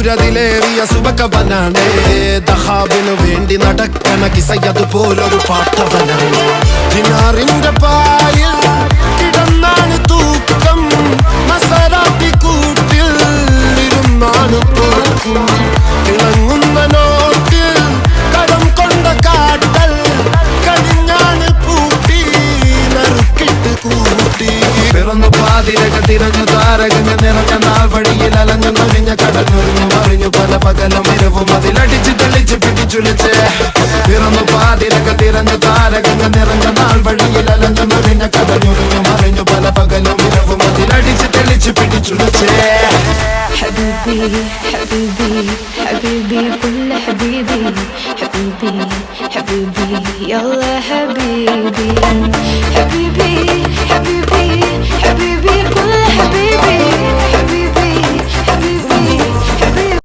ിലേറിയ സുബക്കവനാണ് ദഹാബിനു വേണ്ടി നടക്കണ കിസയതുപോലൊരു പാട്ടവനാണ്. ദിനാറിന്റെ പായിൽ കിടന്നാണ് തൂക്കം, മസറാത്തി കൂട്ടിൽ ഇരുന്നാണ് പോക്കും. തിളങ്ങുന്ന നോട്ടിൽ കടം കൊണ്ട കാട്ടൽ കടിഞ്ഞാണ് പൂട്ടി നറുക്കിട്ട് കൂട്ടി. പിറന്നു പാതിരക തിരഞ്ഞു താരകങ്ങൾ നിറഞ്ഞ നാൾ വഴിയിൽ അലഞ്ഞു നൊഴിഞ്ഞ കടഞ്ഞൊരിഞ്ഞു മറിഞ്ഞു പല പകലും ഇരവും അതിലടിച്ച് തെളിച്ച് പിടിച്ചുലിച്ച്. പിറന്നു പാതിരക തിരഞ്ഞു താരകങ്ങൾ നിറഞ്ഞ നാൾ വഴിയിൽ അലഞ്ഞു നൊഴിഞ്ഞ കടഞ്ഞൊരിഞ്ഞു മറിഞ്ഞു പല പകലും ഇരവും അതിലടിച്ച് തെളിച്ച് പിടിച്ചുലിച്ച്. حبيبي حبيبي حبيبي كل حبيبي حبيبي حبيبي يلا حبيبي حبيبي حبيبي حبيبي كل حبيبي